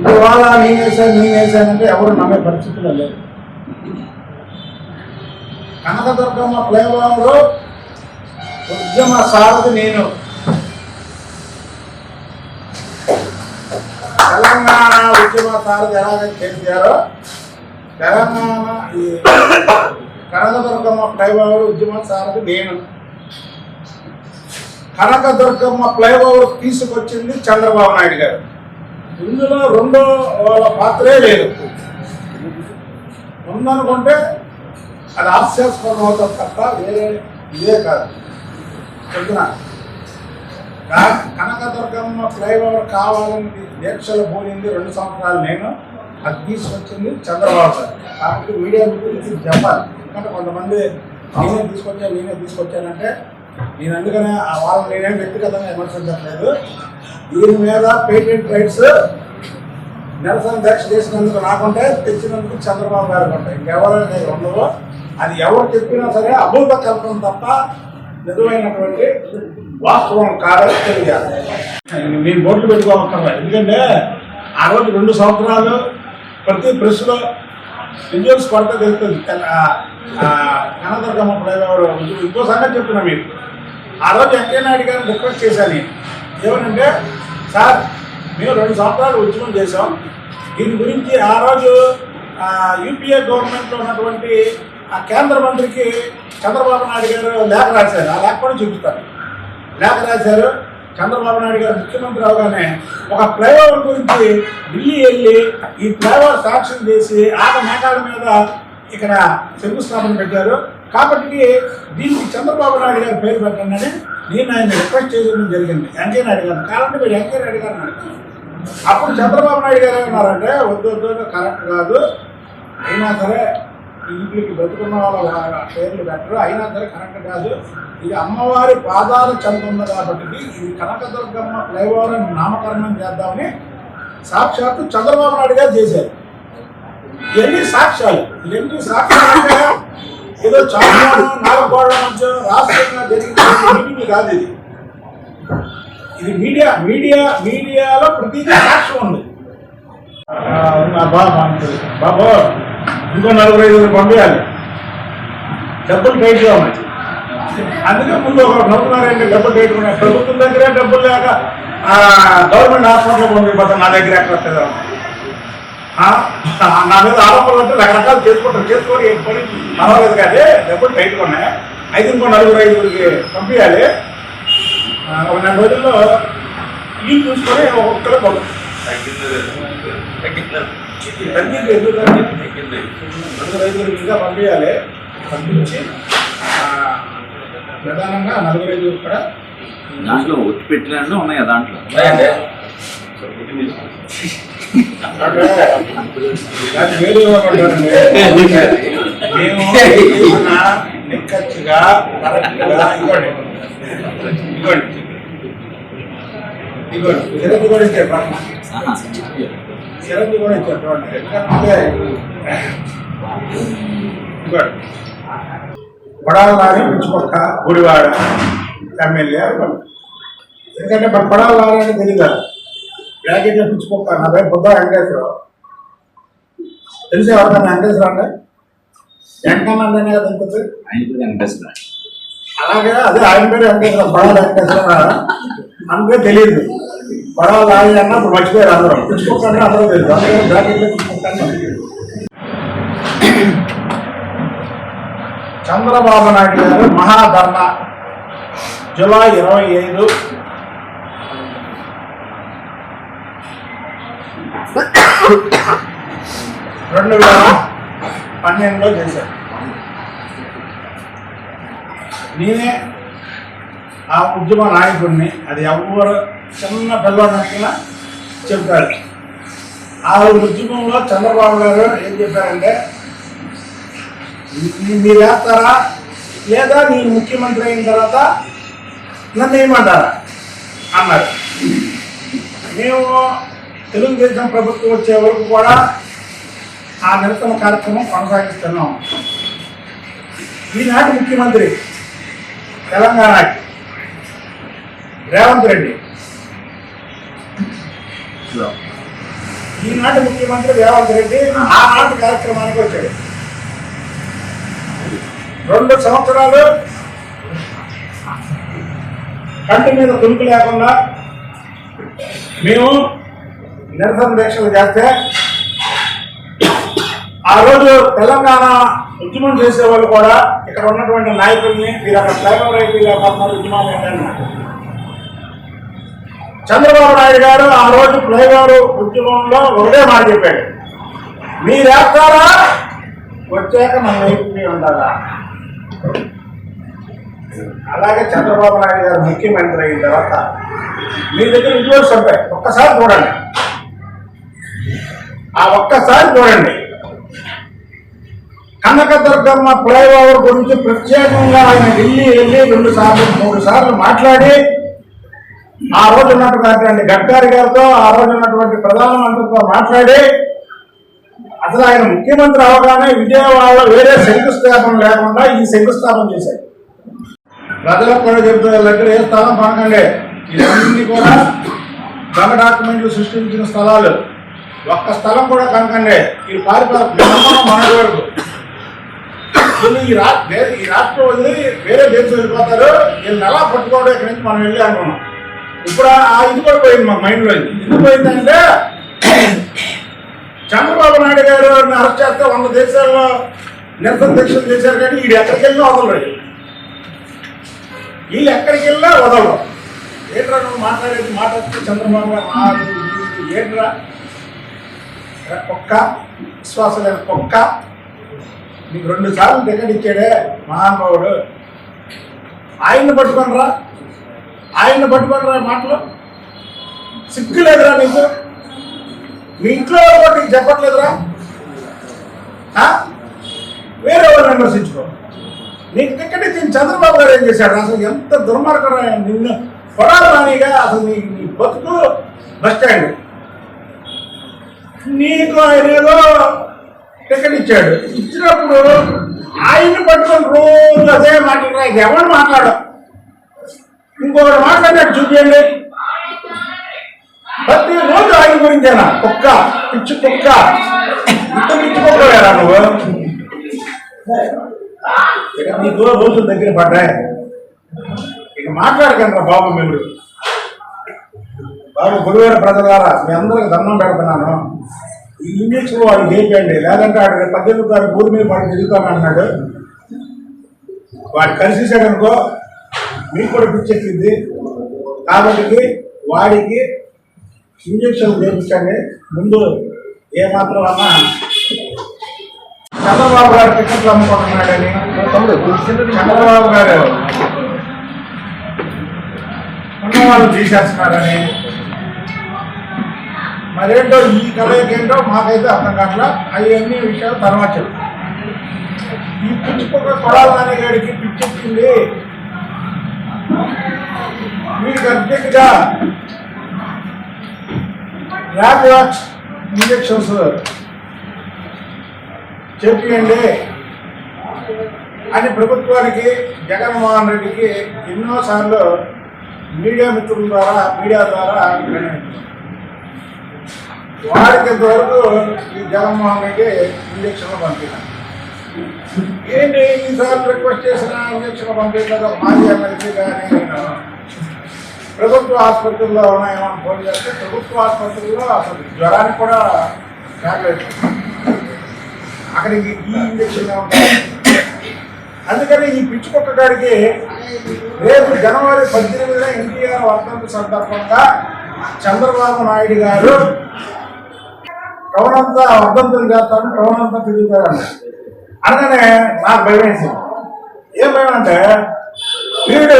ఇవాళ నేనేసానంటే ఎవరు నమ్మే పరిస్థితుల్లో లేదు. కనకదుర్గమ్మ ఫ్లైఓవర్ ఉద్యమ సారథి నేను. తెలంగాణ ఉద్యమ సారథి ఎలాగైతే చేశారో తెలంగాణ ఈ కనకదుర్గమ్మ ఫ్లైఓవర్ ఉద్యమ సారథి నేను. కనకదుర్గమ్మ ఫ్లైఓవర్ తీసుకొచ్చింది చంద్రబాబు నాయుడు గారు. ఇందులో రెండో వాళ్ళ పాత్రే లేదు. ఉందనుకుంటే అది హాస్యాస్పదం అవుతుంది తప్ప వేరే ఇదే కాదు. చెప్తున్నా, కనకదుర్గమ్మ ఫ్లైఓవర్ కావాలని దీక్షలు పోయింది 2 సంవత్సరాలు నేను. అది తీసుకొచ్చింది చంద్రబాబు గారు. కాబట్టి మీడియా గురించి చెప్పాలి. ఎందుకంటే కొంతమంది నేనే తీసుకొచ్చానంటే నేను అందుకనే వాళ్ళని నేనేం వ్యక్తిగతంగా విమర్శించట్లేదు. దీని మీద పేటెంట్ రైట్స్ నిరసన దీక్ష చేసినందుకు నాకుంటే, తెచ్చినందుకు చంద్రబాబు గారికి ఉంటాయి. ఇంకెవరైనా ఉండవు. అది ఎవరు చెప్పినా సరే అభూత కల్పన తప్ప నిజమైనటువంటి వాస్తవం కాదని తెలియాలి. మేము బోట్లు పెట్టుకోవాలి. ఎందుకంటే ఆ రోజు 2 సంవత్సరాలు ప్రతి ప్రెస్లో విజువల్స్ కొరత తెలుస్తుంది. కనకదుర్గమ్మ ఫ్లైఓవర్ ఇంకో సంగతి చెప్తున్నా మీకు. ఆ రోజు వెంకయ్య నాయుడు గారిని రిక్వెస్ట్ చేశాను. ఏమనంటే, సార్ మేము 2 సంవత్సరాలు ఉద్యమం చేసాం. దీని గురించి ఆ రోజు యూపీఏ గవర్నమెంట్లో ఉన్నటువంటి ఆ కేంద్ర మంత్రికి చంద్రబాబు నాయుడు గారు లేఖ రాశారు. ఆ లేఖ కూడా చూపిస్తారు. లేఖ రాశారు. చంద్రబాబు నాయుడు గారు ముఖ్యమంత్రి అవగానే ఒక ఫ్లైఓవర్ గురించి ఢిల్లీ వెళ్ళి ఈ ఫ్లైఓవర్ శాంక్షన్ చేసి మేఘాల మీద ఇక్కడ శంకుస్థాపన పెట్టారు. కాబట్టి దీనికి చంద్రబాబు నాయుడు గారి పేరు పెట్టండి అని నేను ఆయన రిక్వెస్ట్ చేయడం జరిగింది వెంకయ్య నాయుడు గారు. కాబట్టి మీరు వెంకయ్య నాయుడు గారిని అడిగారు. అప్పుడు చంద్రబాబు నాయుడు గారు ఏమన్నారంటే, వద్దు కరెక్ట్ కాదు, అయినా సరే ఇంటికి బతుకున్న వాళ్ళ పేర్లు పెట్టరు, అయినా సరే కరెక్ట్ కాదు, ఇది అమ్మవారి పాదాల చెంత ఉంది కాబట్టి ఇది కనకదుర్గమ్మ ఫ్లైఓవర్ అని నామకరణం చేద్దామని సాక్షాత్తు చంద్రబాబు నాయుడు గారు చేశారు. ఇవన్నీ సాక్ష్యాలు అంటే ఏదో చాలా 4 గోడల మధ్య రాష్ట్రంగా జరిగిన మీటింగ్ కాదు. ఇది మీడియాలో ప్రతిదీ సాక్ష్యం ఉంది. బాబు ఇంకో 4-5 పంపించాలి, డబ్బులు టైట్గా ఉన్నాయి. అందుకే ముందు ఒక నవ్వుతున్నారంటే డబ్బులు టైట్ ఉన్నాయి. ప్రభుత్వం దగ్గరే డబ్బులు లేక గవర్నమెంట్ హాస్పిటల్కి పంపిపోతాను. నా దగ్గర ఎక్కడ వస్తుందా? నా మీద ఆరోపణలు అంటే రకరకాలు చేసుకొని పని పర్వాలేదు. కానీ డబ్బులు టైట్గా ఉన్నాయి. అయితే ఇంకో 4-5కి పంపించాలి. ఒక 4 రోజుల్లో ఇల్లు చూసుకొని ఒక్కొక్కరు తగ్గింది. ఎందుకంటే 4-5 ఇంకా పంపించాలి. పంపించి ప్రధానంగా 4-5 కూడా దాంట్లో ఒత్తి పెట్టిన ఉన్నాయా? దాంట్లో మేము నిక్కచ్చిగా కరెక్ట్గా ఇవ్వండి చిరంజి కూడా ఇచ్చారు. చిరంజి కూడా ఇచ్చారు. ఎందుకంటే కొడాలని పిచ్చుకొక్క గుడివాడ ఎమ్మెల్యే. ఎందుకంటే మన కొడాలని అంటే తెలియదు. బ్రాకెట్లో పిచ్చుకొక్క. నా పేరు బుద్ధ వెంకటేశ్వరరావు. తెలిసే ఎవరికన్నా వెంకటేశ్వర అంటే వెంకన్న అంటేనే కదా ఉంటుంది. అలాగే అదే ఆయన పేరు వెంకటేశ్వర, కొడాల వెంకటేశ్వర. అందుకే తెలియదు. కొడాల లాగి అన్న ఇప్పుడు మర్చిపోయారు అందరూ. పిచ్చుకొక్క అంటే అందరూ తెలియదు. అందుకే బ్రాకెట్లో పిచ్చుకొక్క అంటే చంద్రబాబు నాయుడు గారు మహాధర్నా జూలై 25 2012లో చేశారు. నేనే ఆ ఉద్యమ నాయకుడిని. అది ఎవరు చిన్న పిల్లవాడినట్టుగా చెప్తాడు. ఆ ఉద్యమంలో చంద్రబాబు గారు ఏం చెప్పారంటే, మీరు వేస్తారా లేదా నేను ముఖ్యమంత్రి అయిన తర్వాత నన్ను ఏమంటారా అన్నారు. మేము తెలుగుదేశం ప్రభుత్వం వచ్చే వరకు కూడా ఆ నిరసన కార్యక్రమం కొనసాగిస్తున్నాం. ఈనాటి ముఖ్యమంత్రి తెలంగాణకి రేవంత్ రెడ్డి ఈనాటి ముఖ్యమంత్రి రేవంత్ రెడ్డి ఆనాటి కార్యక్రమానికి వచ్చాడు. 2 సంవత్సరాలు కంటి మీద తులుపు లేకుండా మేము నిరసన దీక్షలు చేస్తే ఆ రోజు తెలంగాణ ఉద్యమం చేసేవాళ్ళు కూడా ఇక్కడ ఉన్నటువంటి నాయకుల్ని మీరు అక్కడ ఫ్లైఓవర్ అయితే లేకపోతున్నారు ఉద్యమాలు ఏంటన్నారు. చంద్రబాబు నాయుడు గారు ఆ రోజు ఫ్లైఓవర్ ఉద్యమంలో ఒకటే మాట చెప్పాడు, మీరేస్తారా వచ్చాక మన వైపు ఉండాలా. అలాగే చంద్రబాబు నాయుడు గారు ముఖ్యమంత్రి అయిన తర్వాత మీ దగ్గర విజువల్స్ ఉంటాయి, ఒక్కసారి చూడండి. ఆ ఒక్కసారి చూడండి, కనకదుర్గమ్మ ఫ్లైఓవర్ గురించి ప్రత్యేకంగా ఆయన ఢిల్లీ వెళ్ళి 2 సార్లు 3 సార్లు మాట్లాడి ఆ రోజు ఉన్నటువంటి గడ్కరీ గారితో ఆ రోజు ఉన్నటువంటి ప్రధానమంత్రితో మాట్లాడి అసలు ఆయన ముఖ్యమంత్రి అవగానే విజయవాడలో వేరే శంకుస్థాపన లేకుండా ఈ శంకుస్థాపన చేశారు. ప్రజలకు కూడా చెబుతున్న దగ్గర ఏ స్థలం పడకండి, ఇవన్నీ కూడా దొంగ డాక్యుమెంట్లు సృష్టించిన స్థలాలు, ఒక్క స్థలం కూడా కనకండి. ఈ పారిపోతారు మన వరకు ఈ రాష్ట్రం వదిలి వేరే దేశం వెళ్ళిపోతారు. వీళ్ళని ఎలా పట్టుకోవడం ఇక్కడి నుంచి మనం వెళ్ళి అనుకున్నాం. ఇప్పుడు ఇది కూడా పోయింది మా మైండ్లో. ఎందుకు పోయిందంటే చంద్రబాబు నాయుడు గారు అరెస్ట్ చేస్తే 100 దేశాల్లో నిరసన దీక్షలు చేశారు, కానీ వీడు ఎక్కడికి వెళ్ళినా వదలరు. వీళ్ళు ఎక్కడికి వెళ్ళినా వదలరు. ఏంట్రా నువ్వు మాట్లాడితే చంద్రబాబు గారు ఏంట్రా కుక్క, విశ్వాసం లేని కుక్క, నీకు 2 సార్లు టికెట్ ఇచ్చాడే మహానుభావుడు, ఆయన్ని పట్టుకొనరా మాటలు సిగ్గు లేదురా నీకు? మీ ఇంట్లో కూడా నీకు చెప్పట్లేదురా? వేరే వాళ్ళని విమర్శించుకో. నీకు టికెట్ ఇచ్చిన చంద్రబాబు గారు ఏం చేశాడు? అసలు ఎంత దుర్మార్గం, నిన్ను కొడాలనిగా అసలు నీ బతుకు బస్టాండ్. నీకు ఆయన ఏదో టికెట్ ఇచ్చాడు, ఇచ్చినప్పుడు ఆయన్ని పట్టుకొని రోజు అదే మాట్లాడరా. ఎవరు మాట్లాడు, ఇంకొకటి మాట్లాడినట్టు చూపించండి. ప్రతి రోజు ఆయన గురించేనా? కుక్క, పిచ్చి కుక్క, ఇంత పిచ్చి కుక్కలేరా నువ్వు? నీకు రోజుల దగ్గర పడ్డాయి. ఇక మాట్లాడకండి బాబు. మీరు బాబు గురువార ప్రజలారా మీ అందరికి దండం పెడుతున్నాను. ఈ ఇంగ్లీష్లో వాడు చేయండి, లేదంటే వాడు 18 తారీఖు ఊరి మీద వాడికి తిరుగుతానన్నాడు. వాడు కలిసేసాడనుకో మీకు కూడా పిచ్చెక్కింది. కాబట్టి వాడికి ఇంజక్షన్ చేయించండి. ముందు ఏమాత్రం అన్నా చంద్రబాబు గారు టికెట్లు అమ్ముకుంటున్నాడని, చంద్రబాబు గారు ఉన్నవాళ్ళు తీసేస్తున్నారని, మరేంటో ఈ కలయికేంటో మాకైతే అర్థం కావట్లా. అవన్నీ విషయాలు తర్వాత చెప్తాం. ఈ పిచ్చిపోక కొడాలని గారికి పిచ్చెక్కింది. మీకు అర్జెంట్గా ర్యాపిడాక్స్ ఇంజక్షన్స్ చెప్పండి అని ప్రభుత్వానికి జగన్మోహన్ రెడ్డికి ఎన్నోసార్లు మీడియా మిత్రుల ద్వారా వాడికి ఇంతవరకు ఈ జగన్మోహన్ రెడ్డి ఇంజక్షన్లు పంపించారు. ఏంటి ఈసారి రిక్వెస్ట్ చేసిన ఇంజక్షన్ పంపించలేదు. మాజీ ఎమ్మెల్సీ కానీ ప్రభుత్వ ఆసుపత్రుల్లో ఉన్నాయేమో ఫోన్ చేస్తే ప్రభుత్వ ఆసుపత్రుల్లో అసలు జ్వరానికి కూడా టాబ్లెట్, అక్కడికి ఈ ఇంజక్షన్ ఉంటాయి. అందుకని ఈ పిచ్చుకొక్క గారికి రేపు జనవరి 18న ఎన్టీఆర్ వర్ధంతి సందర్భంగా చంద్రబాబు నాయుడు గారు టౌన్ అంతా వర్ధంతులు చేస్తాను, టౌన్ అంతా తిరుగుతారని అనగానే నాకు భయం వేసింది. ఏం భయం అంటే వీడు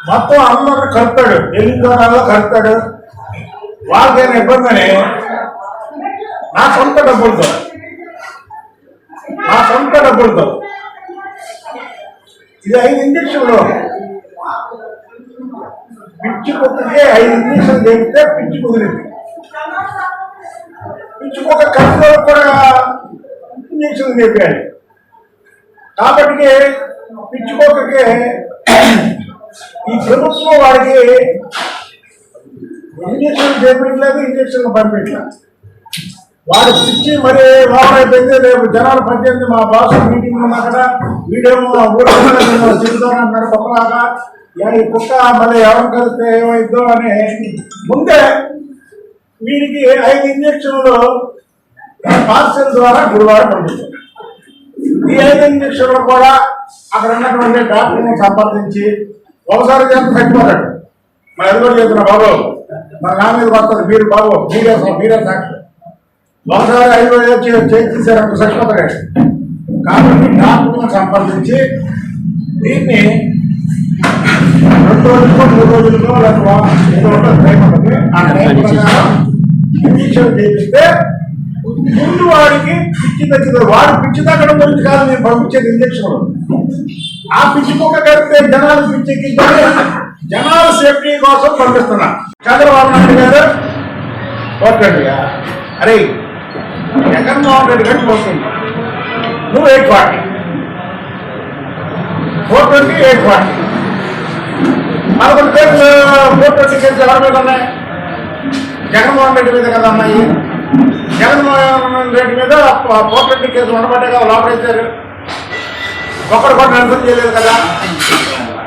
మొత్తం అందరిని కలుపుతాడు, ఎన్ని దూరాల్లో కలుపుతాడు. వాళ్ళకైనా ఇబ్బంది అని నా సొంత డబ్బులతో ఇది 5 ఇంజక్షన్లు. పిచ్చి కుక్కకి 5 ఇంజక్షన్లు చేస్తే పిచ్చి కుదిరింది. పిచ్చి కుక్క కడుపులో కూడా ఇంజక్షన్లు చెప్పాడు. కాబట్టి పిచ్చి కుక్కకి ఈ ప్రభుత్వం వాడికి ఇంజక్షన్ చేపించలేదు, ఇంజక్షన్ పంపించలేదు. వాడు పిచ్చి మరి ఓవర్ అయిపోయింది. రేపు జనాలు పనిచేసి మా బాస్ మీటింగ్ ఉన్నా కదా, వీడేమో ఊళ్ళో తిరుగుతానంటున్నాడు కుక్కలాగా. ఈ కుక్క మళ్ళీ ఎవరు కలిస్తే ఏమైందో అని ముందే వీడికి 5 ఇంజక్షన్లు పార్సల్ ద్వారా గురువారం పంపించారు. ఈ 5 ఇంజక్షన్లు కూడా అక్కడ ఉన్నటువంటి డాక్టర్ని సంప్రదించి ఒకసారి చేస్తే చచ్చిపోతాడు. మరి అది కూడా చెప్తున్నా బాబు, మరి నా మీద వస్తుంది, మీరు బాబు మీరే డాక్టర్, ఒకసారి 5 చేసేసారంటే చచ్చిపోతాడు. కాబట్టి డాక్టర్ని సంప్రదించి దీన్ని 2 రోజులకో 3 రోజులకో లేదా టైం ఉంటుంది. ఆ టైం ప్రకారం ఇంజక్షన్ చేపిస్తే ముందు వాడికి పిచ్చి తగ్గుతుంది. వాడు పిచ్చి తగ్గడం గురించి కాదు నేను పంపించేది ఇంజక్షన్. ఆ పిచ్చి కుక్క కలిపితే జనాలు పిచ్చికి జనాల సేఫ్టీ కోసం పంపిస్తున్నా. చంద్రబాబు నాయుడు గారు పోతుందిగా, అరే జగన్మోహన్ రెడ్డి గారికి పోతుంది, నువ్వు 840 420 840 11 కేసులు 420 కేసులు ఎవరి మీద ఉన్నాయి? జగన్మోహన్ రెడ్డి మీద కదా అమ్మాయి. జగన్మోహన్ రెడ్డి మీద 420 కేసులు ఉండబట్టే కదా లోపడేశారు. ఒక్కడు కూడా నిరసన చేయలేదు కదా.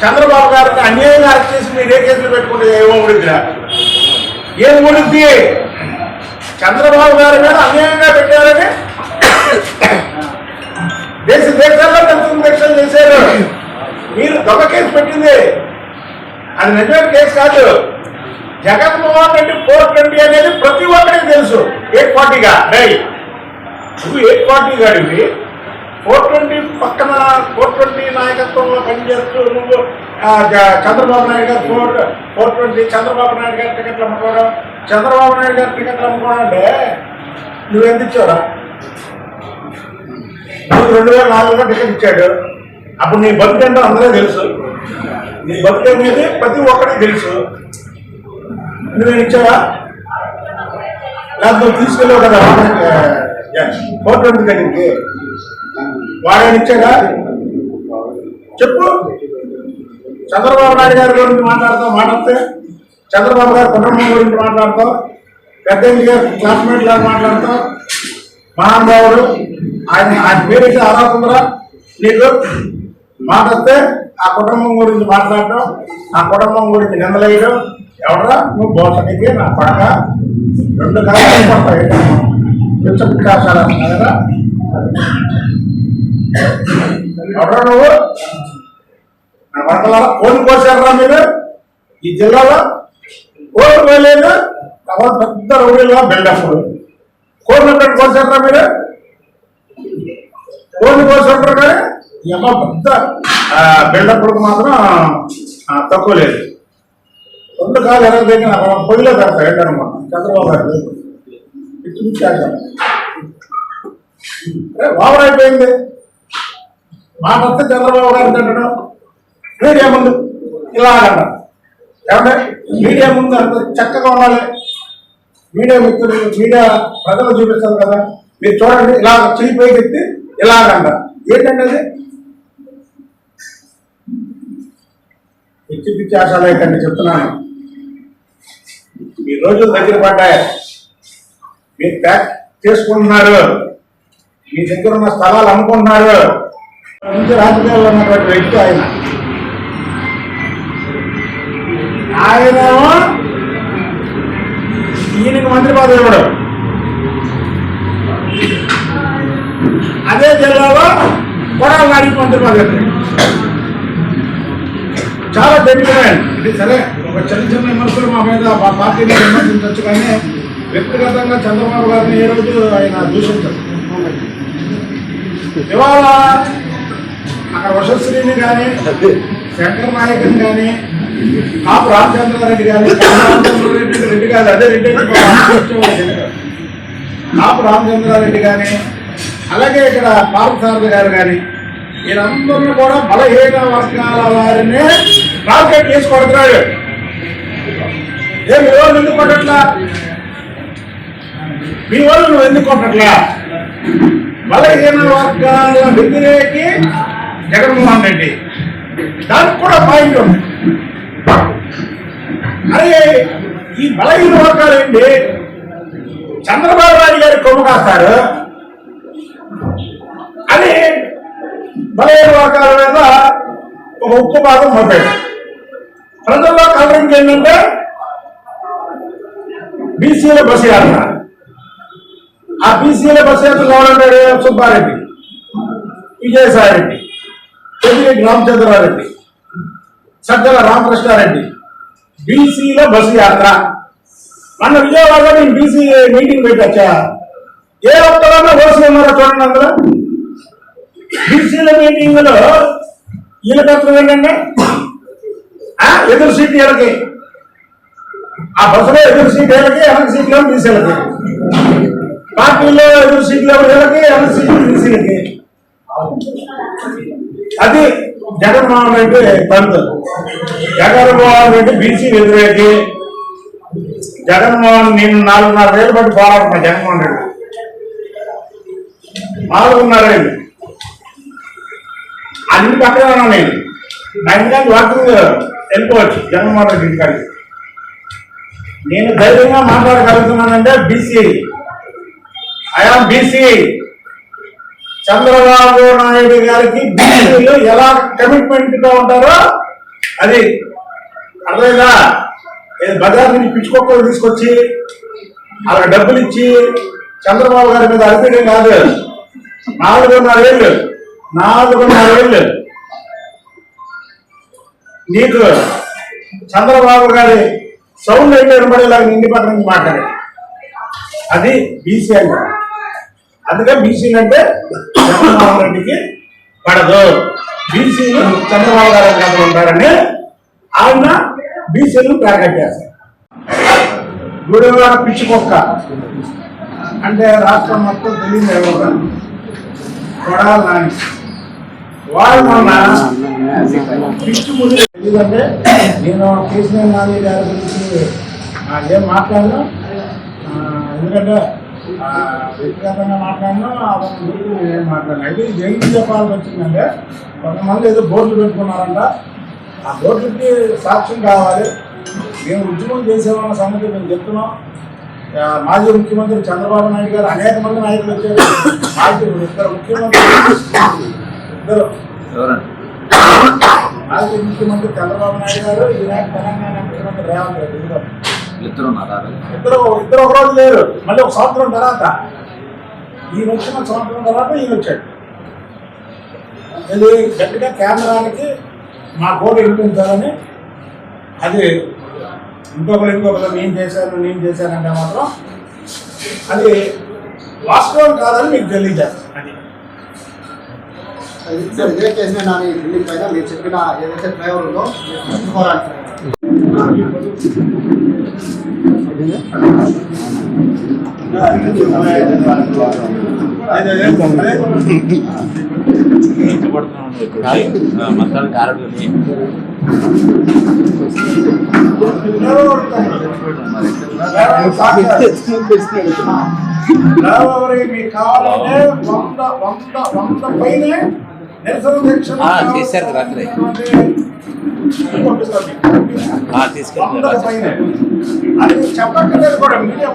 చంద్రబాబు గారికి అన్యాయంగా అరెస్ట్ చేసి మీరు ఏ కేసులు పెట్టుకుంటే ఏమో ఊడిద్దిరా? ఏం ఊడిద్ది? చంద్రబాబు గారి మీద అన్యాయంగా పెట్టారని దేశాల్లో నిరసన చేశారు. మీరు దొంగ కేసు పెట్టింది అది నిజమైన కేసు కాదు. జగన్మోహన్ రెడ్డి 420 అనేది ప్రతి ఒక్కరికి తెలుసు. 840గా నువ్వు 840 గాడివి 420 పక్కన 420 నాయకత్వంలో పనిచేస్తూ నువ్వు చంద్రబాబు నాయుడు గారు 420 చంద్రబాబు నాయుడు గారి టికెట్లు అమ్ముకోవడం, చంద్రబాబు నాయుడు గారి టికెట్లు అమ్ముకోవడం అంటే నువ్వెందుకు ఇచ్చావురా? నువ్వు 2004లో టికెట్ ఇచ్చాడు. అప్పుడు నీ బతుకేంటో అందరూ తెలుసు. నీ బతుకేది ప్రతి ఒక్కరికి తెలుసు. నువ్వేం ఇచ్చావా? లేకపోతే తీసుకెళ్ళావు కదా 420 దగ్గరికి, వాడేమి ఇచ్చాడా చెప్పు. చంద్రబాబు నాయుడు గారి గురించి మాట్లాడితే చంద్రబాబు గారి కుటుంబం గురించి మాట్లాడతావు, పెద్ద గారి క్లాస్మేట్ లాగా మాట్లాడతావు. మహానుభావుడు ఆయన పేరు ఆరాధనరా నీకు మాట్లాడితే ఆ కుటుంబం గురించి మాట్లాడటం, ఆ కుటుంబం గురించి నిందలేయడం. ఎవడరా నువ్వు? బోసనికి నా పడక 2 కాలాలు పడతాయి పిచ్చాశాల కదా. ఎవడరా నువ్వు? నా పడకల కోడి కోసారా మీరు? ఈ జిల్లాలో కోడి కోయలేదు, పెద్ద రౌడీలుగా బిల్డప్పుడు కోడిని కోసారా మీరు? కోడిని కోసారు కానీ ఏమో పెద్ద బిల్డప్పుడు మాత్రం తక్కువ లేదు. 2 కాలు ఎర్ర దగ్గర పొయ్యిలో పెడతాడు ఏంటనమాట చంద్రబాబు గారు పిచ్చి ఓవర్ అయిపోయింది. మాట్లాడితే చంద్రబాబు గారు తింటడం, మీడియా ముందు ఇలాగంట. ఏమంటే మీడియా ముందు అంత చక్కగా ఉండాలి. మీడియా మిత్రులు మీడియా ప్రజలు చూపిస్తారు కదా, మీరు చూడండి ఇలా చెయ్యిపోయి ఎత్తి ఇలాగంట. ఏంటంటే అది పిచ్చి పిచ్చి ఆశలు అయితే చెప్తున్నాను. ఈ రోజులు దగ్గర పడ్డాయి. మీరు ప్యాక్ చేసుకుంటున్నారు, మీ దగ్గర ఉన్న స్థలాలు అమ్ముకుంటున్నారు. నుంచి రాజకీయాల్లో ఉన్నటువంటి వ్యక్తి ఆయనేమో ఈయనకి మంత్రి పదవి ఇవ్వడు. అదే జిల్లాలో కొడాల నాడికి మంత్రి పదవి. చాలా డెడికేటెడ్. ఇది సరే, ఒక చిన్న విమర్శలు మా మీద మా పార్టీని విమర్శించవచ్చు, కానీ వ్యక్తిగతంగా చంద్రబాబు గారిని ఏ రోజు ఆయన దూషించారు. ఇవాళ అక్కడ వశశ్రీని కానీ, శంకర్ నాయకుని కానీ, కాపు రామచంద్రారెడ్డి కానీ, రెడ్డి కాదు అదే రెడ్డి కాపు రామచంద్రారెడ్డి కానీ, అలాగే ఇక్కడ పార్థసారథి గారు కానీ, వీరందరూ కూడా బలహీన వర్గాల వారిని టార్గెట్ చేసి కొడుతున్నాడు. మీ వాళ్ళు ఎందుకు కొట్టట్లా? మీ వాళ్ళు నువ్వు ఎందుకు కొట్టట్లా? బలహీన వర్గాల వ్యతిరేకి జగన్మోహన్ రెడ్డి, దానికి కూడా పాయింట్ ఉంది. అరే ఈ బలహీన వర్గాలు ఏంటి? చంద్రబాబు నాయుడు గారి కొమ్ము కాస్తారు అని బలహీన వర్గాల మీద ఒక ఉక్కు భాగం మోపాడు. ప్రజల్లో కలరింగ్ ఏంటంటే బీసీల బస్సు యాత్ర. ఆ బీసీల బస్సు యాత్ర ఎవరంటాడు? సుబ్బారెడ్డి, విజయసాయిరెడ్డి, పెద్దిరెడ్డి రామచంద్రారెడ్డి, సజ్జల రామకృష్ణారెడ్డి. బీసీల బస్సు యాత్ర. మన విజయవాడలో నేను బీసీ మీటింగ్ పెట్టచ్చా? ఏ ఒక్కరన్నా ఓసీ ఉన్నారో చూడండి. అందులో బీసీల మీటింగ్ లో వీళ్ళ తత్వం ఏంటంటే ఎదురు సీట్ వీళ్ళకి, ఆ బస్సులో ఎదురు సీట్ వీళ్ళకి, వెనక సీట్లో బీసీలకి. పార్టీలో ఎదురు సీట్లు వీళ్ళకి, వెనక సీట్లు బీసీలకి. అది జగన్మోహన్ రెడ్డి తంతు. జగన్మోహన్ రెడ్డి బీసీ వ్యతిరేకి. జగన్మోహన్ నేను 4.5 ఏళ్ళు బట్టి పోరాడుతున్నా. జగన్మోహన్ రెడ్డి 4.5 ఏళ్ళు అన్ని పక్కనే ఉన్నా. నేను నా ఇంటికి వాకింగ్ వెళ్ళిపోవచ్చు జగన్మోహన్ రెడ్డి ఇంటికాడికి. నేను ధైర్యంగా మాట్లాడగలుగుతున్నానంటే BC, I am BC. Chandrababu Naidu గారికి బీసీలు ఎలా కమిట్మెంట్ గా ఉంటారో అది అర్థమైందా? బజార్ నుంచి పిచ్చుకొక్కలు తీసుకొచ్చి అలా డబ్బులు ఇచ్చి చంద్రబాబు గారి మీద అరిపేయడం కాదు. 4.5 ఏళ్ళు నీకు చంద్రబాబు గారి సౌండ్ అయితే వినబడేలాగా ఇంటి పక్క నుంచి మాట్లాడే అది బీసీ అంటే. అందుకే బీసీలు అంటే జగన్మోహన్ రెడ్డికి పడదు. బీసీలు చంద్రబాబు గారి కథలు ఉంటారని ఆయన బీసీలు టార్గెట్ చేస్తారు. గుడివాడ పిచ్చుకొక్క అంటే రాష్ట్రం మొత్తం తెలియదు ఎవరు కొడాలి నాని. వాళ్ళు మొన్న పిచ్చి ముడి ఎందుకంటే నేను కేసీఆర్ నాని గారి గురించి ఏం మాట్లాడను, ఎందుకంటే వ్యక్తిగతంగా మాట్లాడినా అతని గురించి ఏం మాట్లాడినా. అయితే ఏం చెప్పాల్సి వచ్చిందంటే కొంతమంది ఏదో బోర్డులు పెట్టుకున్నారంట. ఆ బోర్డుకి సాక్ష్యం కావాలి. మేము ఉద్యమం చేసేవాళ్ళ సంగతి మేము చెప్తున్నాం. మాజీ ముఖ్యమంత్రి చంద్రబాబు నాయుడు గారు అనేక మంది నాయకులు వచ్చారు. ఇద్దరు మాజీ ముఖ్యమంత్రి చంద్రబాబు నాయుడు గారు, ఈనాటి తెలంగాణ ముఖ్యమంత్రి రేవంత్ రెడ్డి ఇద్దరు ఒక రోజు లేరు. మళ్ళీ ఒక సంవత్సరం తర్వాత ఈయన వచ్చిన సంవత్సరం తర్వాత ఈయన వచ్చాడు. ఇది గట్టిగా కేంద్రానికి మా గోడ వినిపించాలని, అది ఇంకొకరు నేను చేశానంటే మాత్రం అది వాస్తవం కాదని మీకు తెలియజేస్తాను. ఇదే కేసు నాని బిల్డింగ్ పైన మీరు చెప్పిన ఏదైతే డ్రైవర్ ఉందో మీకు కావాలంటే 100 పైనే నిరసన దీక్ష చేశారు రాత్రి తీసుకెళ్ళి అది చెప్పక్కర్లేదు కూడా మీడియా